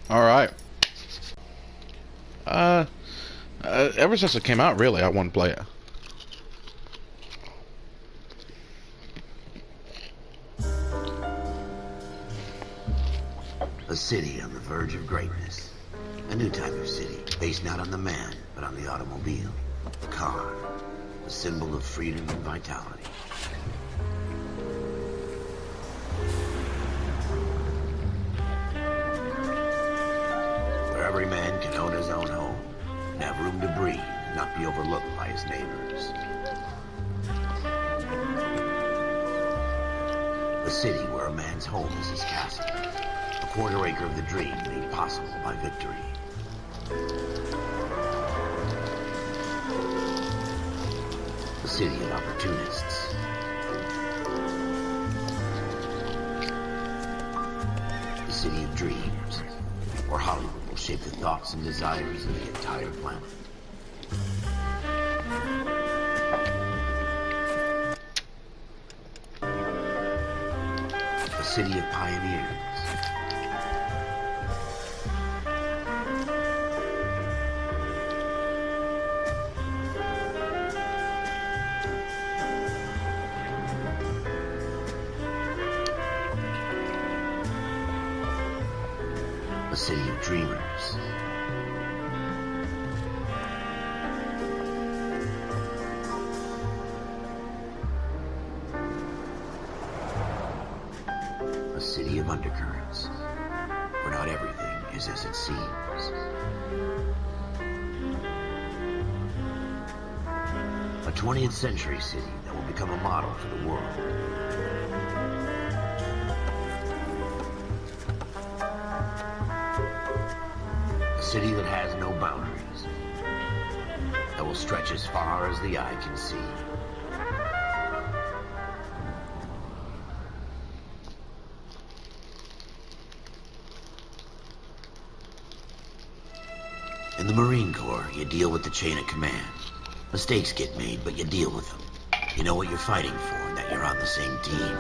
All right. Uh, ever since it came out, really, I want to play it. A city on the verge of greatness. A new type of city, based not on the man, but on the automobile. The car. A symbol of freedom and vitality. Where every man can own his own home, and have room to breathe, and not be overlooked by his neighbors. A city where a man's home is his castle. A quarter acre of the dream made possible by victory. A city of opportunists. A city of dreams, where Hollywood will shape the thoughts and desires of the entire planet. A city of pioneers. A city of dreamers. A city of undercurrents, where not everything is as it seems. A 20th century city that will become a model for the world. A city that has no boundaries, that will stretch as far as the eye can see. In the Marine Corps, you deal with the chain of command. Mistakes get made, but you deal with them. You know what you're fighting for, and that you're on the same team.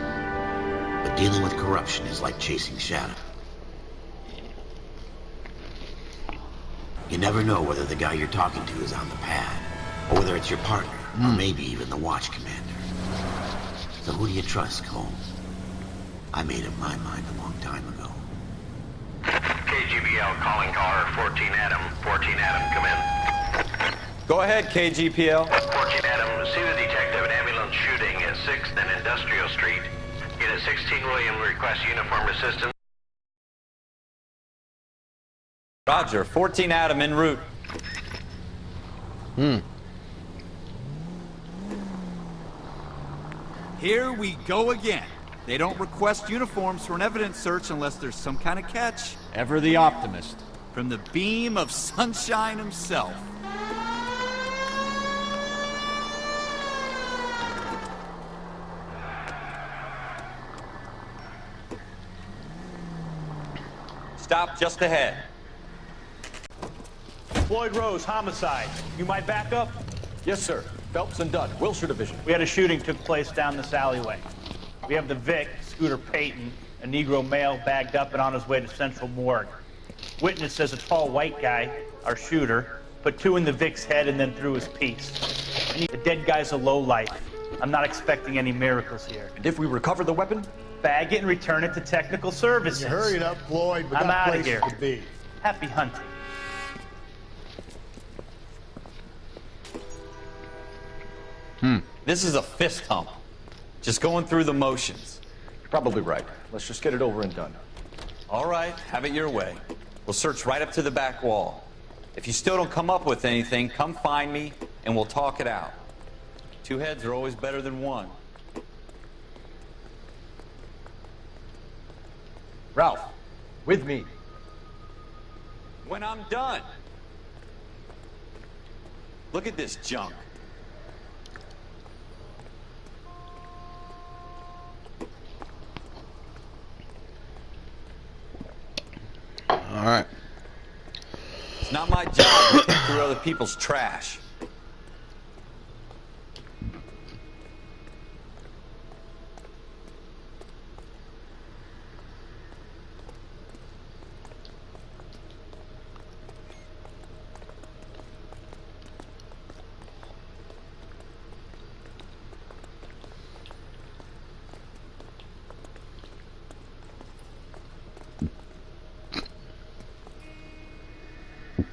But dealing with corruption is like chasing shadows. You never know whether the guy you're talking to is on the pad, or whether it's your partner, or maybe even the watch commander. So who do you trust, Cole? I made up my mind a long time ago. KGBL calling caller 14 Adam. 14 Adam, come in. Go ahead, KGPL. 14 Adam, see the detective, an ambulance shooting at 6th and Industrial Street. Unit 16 William requests uniform assistance. Roger, 14 Adam en route. Here we go again. They don't request uniforms for an evidence search unless there's some kind of catch. Ever the optimist. From the beam of sunshine himself. Stop just ahead. Floyd Rose, homicide. You might back up? Yes, sir. Phelps and Dunn, Wilshire Division. We had a shooting took place down this alleyway. We have the Vic, Scooter Payton, a Negro male bagged up and on his way to Central Morgue. Witness says a tall white guy, our shooter, put two in the Vic's head and then threw his piece. The dead guy's a lowlife. I'm not expecting any miracles here. And if we recover the weapon? Bag it and return it to technical services. Hurry it up, Floyd. We I'm got out of places here. to be. Happy hunting. This is a fist hump. Just going through the motions. Probably right. Let's just get it over and done. All right, have it your way. We'll search right up to the back wall. If you still don't come up with anything, come find me and we'll talk it out. Two heads are always better than one. Ralph, with me. When I'm done. Look at this junk. All right. It's not my job to pick through other people's trash.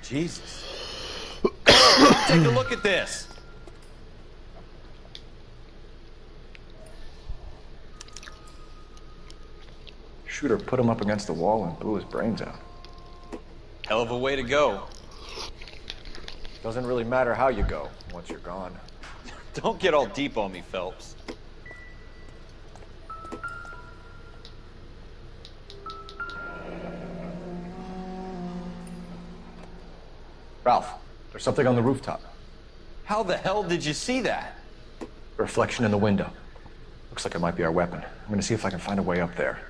Jesus. Come take a look at this. Shooter put him up against the wall and blew his brains out. Hell of a way to go. Doesn't really matter how you go once you're gone. Don't get all deep on me, Phelps. Ralph, there's something on the rooftop. How the hell did you see that? A reflection in the window. Looks like it might be our weapon. I'm gonna see if I can find a way up there.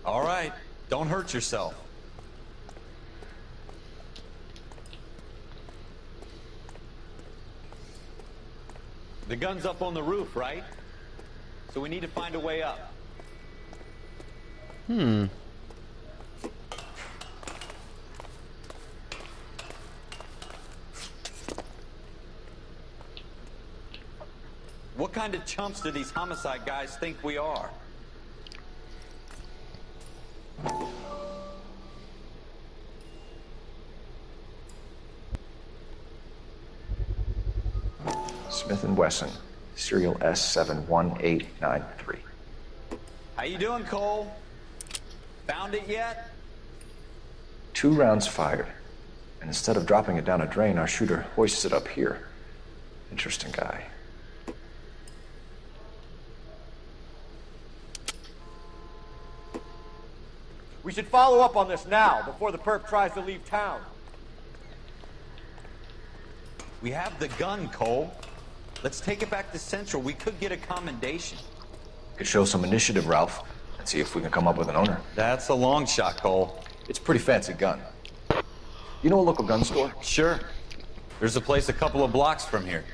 All right, don't hurt yourself. The gun's up on the roof, right? So we need to find a way up. What kind of chumps do these homicide guys think we are? Smith & Wesson, serial S71893. How you doing, Cole? Found it yet? 2 rounds fired. And instead of dropping it down a drain, our shooter hoists it up here. Interesting guy. We should follow up on this now, before the perp tries to leave town. We have the gun, Cole. Let's take it back to Central. We could get a commendation. Could show some initiative, Ralph, and see if we can come up with an owner. That's a long shot, Cole. It's a pretty fancy gun. You know a local gun store? Sure. There's a place a couple of blocks from here.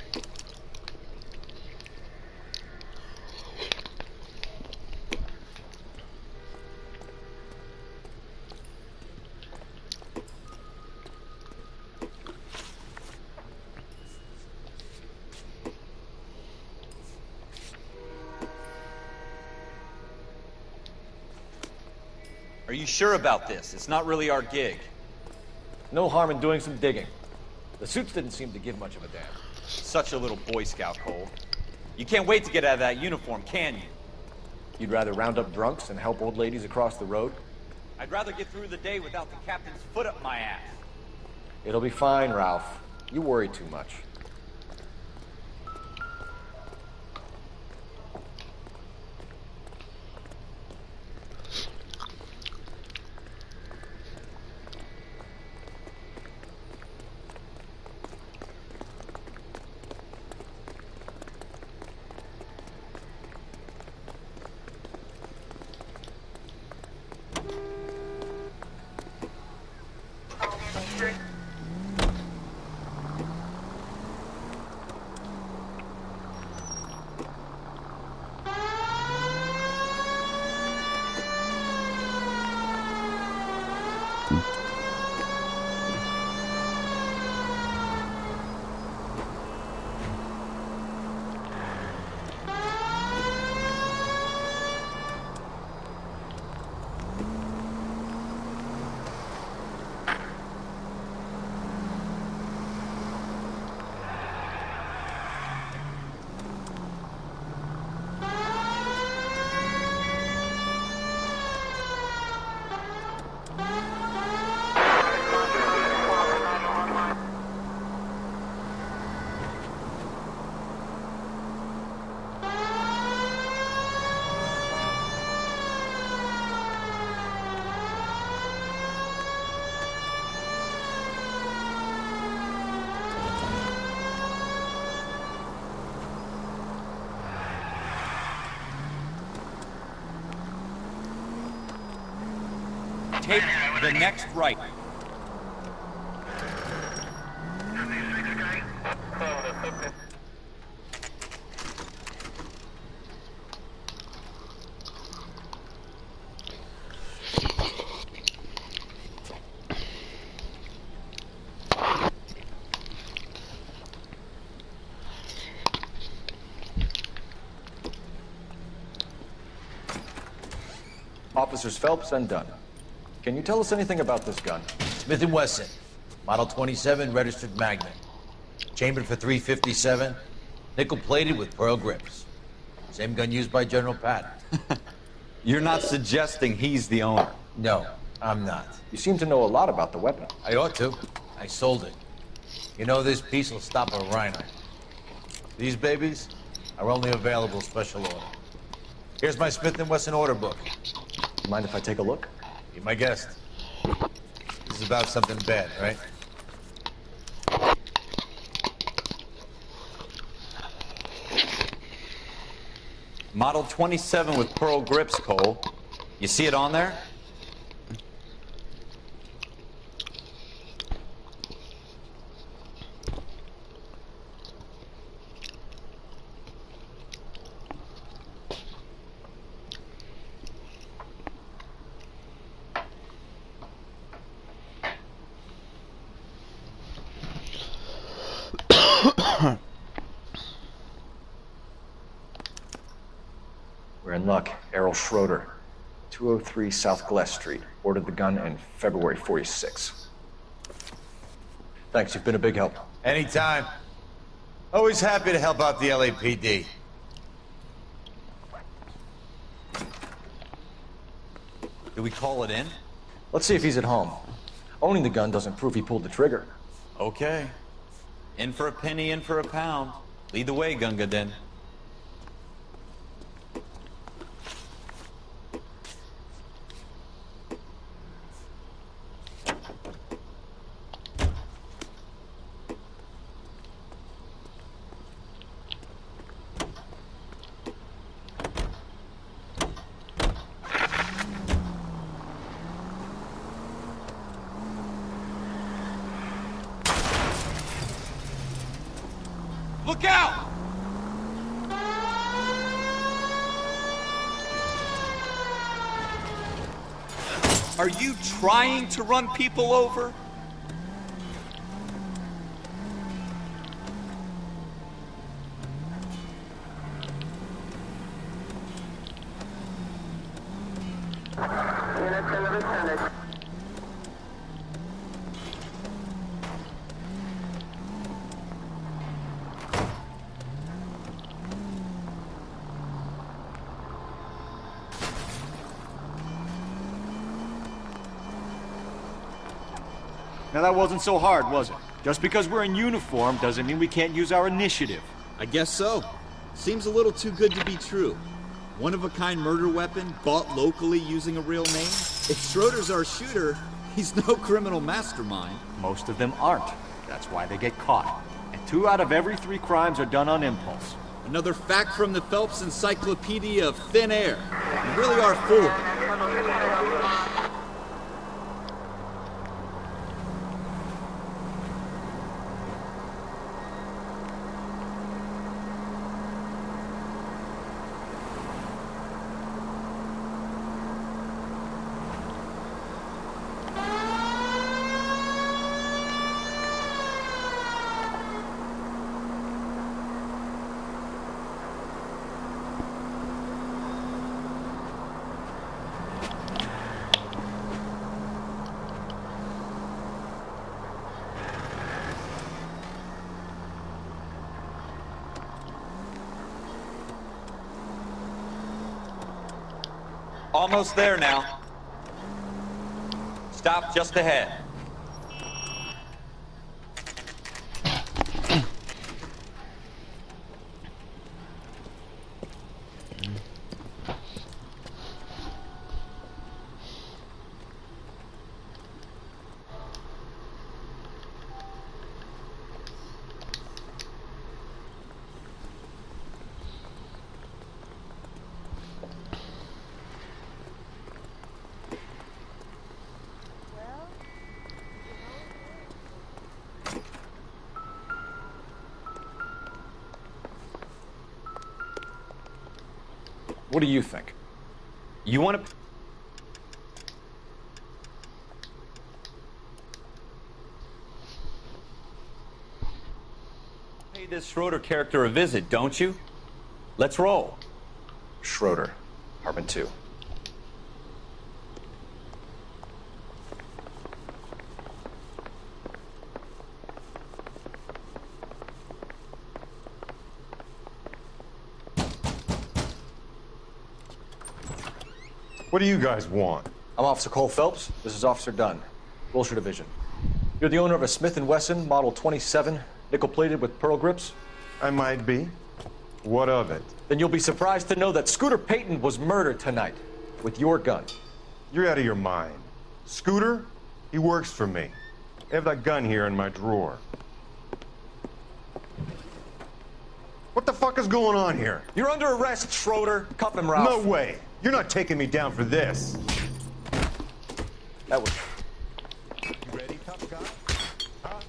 Are you sure about this? It's not really our gig. No harm in doing some digging. The suits didn't seem to give much of a damn. Such a little Boy Scout, Cole. You can't wait to get out of that uniform, can you? You'd rather round up drunks and help old ladies across the road? I'd rather get through the day without the captain's foot up my ass. It'll be fine, Ralph. You worry too much. Take the next right. Officers Phelps and Dunn. Can you tell us anything about this gun? Smith & Wesson. Model 27 registered Magnum. Chambered for 357, nickel-plated with pearl grips. Same gun used by General Patton. You're not suggesting he's the owner? No, I'm not. You seem to know a lot about the weapon. I ought to. I sold it. You know, this piece will stop a rhino. These babies are only available special order. Here's my Smith & Wesson order book. Mind if I take a look? Be my guest. This is about something bad, right? Model 27 with pearl grips, Cole. You see it on there? We're in luck. Errol Schroeder, 203 South Glass Street. Ordered the gun in February 46. Thanks, you've been a big help. Anytime. Always happy to help out the LAPD. Do we call it in? Let's see if he's at home. Owning the gun doesn't prove he pulled the trigger. Okay. In for a penny, in for a pound. Lead the way, Gunga Din. Look out! Are you trying to run people over? Now that wasn't so hard, was it? Just because we're in uniform doesn't mean we can't use our initiative. I guess so. Seems a little too good to be true. One-of-a-kind murder weapon bought locally using a real name? If Schroeder's our shooter, he's no criminal mastermind. Most of them aren't. That's why they get caught. And 2 out of every 3 crimes are done on impulse. Another fact from the Phelps Encyclopedia of Thin Air. You really are full of it. Almost there now. Stop just ahead. What do you think? You want to... pay this Schroeder character a visit, don't you? Let's roll. Schroeder, Apartment 2. What do you guys want? I'm Officer Cole Phelps. This is Officer Dunn, Wilshire Division. You're the owner of a Smith & Wesson Model 27, nickel-plated with pearl grips? I might be. What of it? Then you'll be surprised to know that Scooter Payton was murdered tonight with your gun. You're out of your mind. Scooter? He works for me. I have that gun here in my drawer. What the fuck is going on here? You're under arrest, Schroeder. Cuff him, Ralph. No way. You're not taking me down for this. That was... You ready, tough guy? Huh?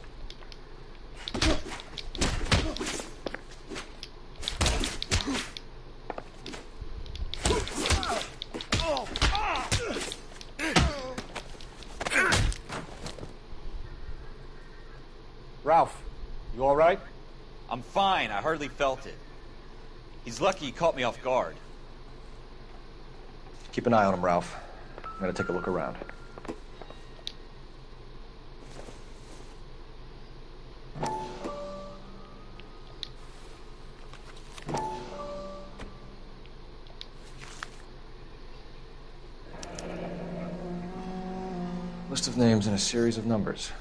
Ralph, you all right? I'm fine. I hardly felt it. He's lucky he caught me off guard. Keep an eye on him, Ralph. I'm gonna take a look around. List of names and a series of numbers.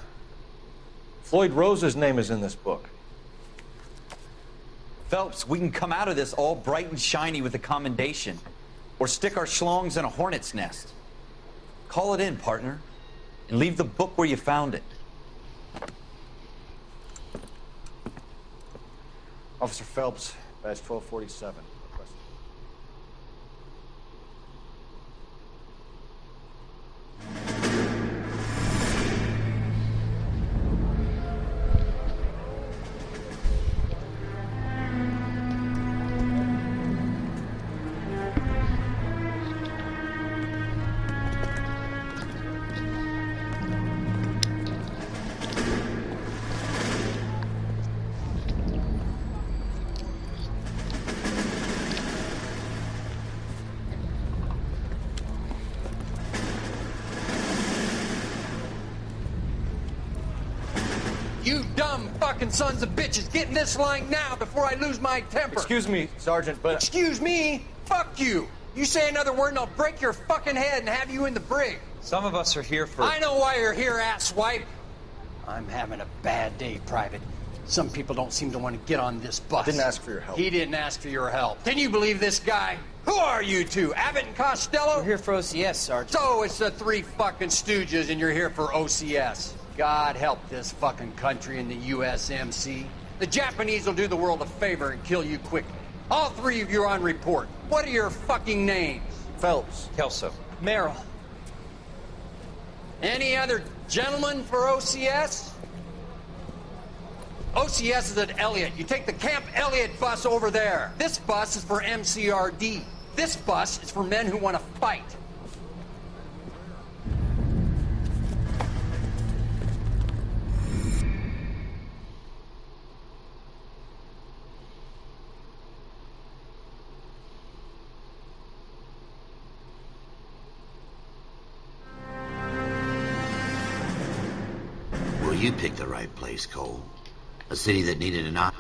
Floyd Rose's name is in this book. Phelps, we can come out of this all bright and shiny with a commendation. Or stick our schlongs in a hornet's nest. Call it in, partner. And leave the book where you found it. Officer Phelps, badge 1247. Requested. You dumb fucking sons of bitches, get in this line now before I lose my temper. Excuse me, Sergeant, but... Excuse me? Fuck you. You say another word and I'll break your fucking head and have you in the brig. Some of us are here for... I know why you're here, asswipe. I'm having a bad day, Private. Some people don't seem to want to get on this bus. Didn't ask for your help. He didn't ask for your help. Can you believe this guy? Who are you two? Abbott and Costello? We're here for OCS, Sergeant. So it's the three fucking stooges and you're here for OCS. God help this fucking country and the USMC. The Japanese will do the world a favor and kill you quickly. All three of you are on report. What are your fucking names? Phelps. Kelso. Merrill. Any other gentlemen for OCS? OCS is at Elliott. You take the Camp Elliott bus over there. This bus is for MCRD. This bus is for men who want to fight. Well, you picked the right place, Cole. A city that needed an op.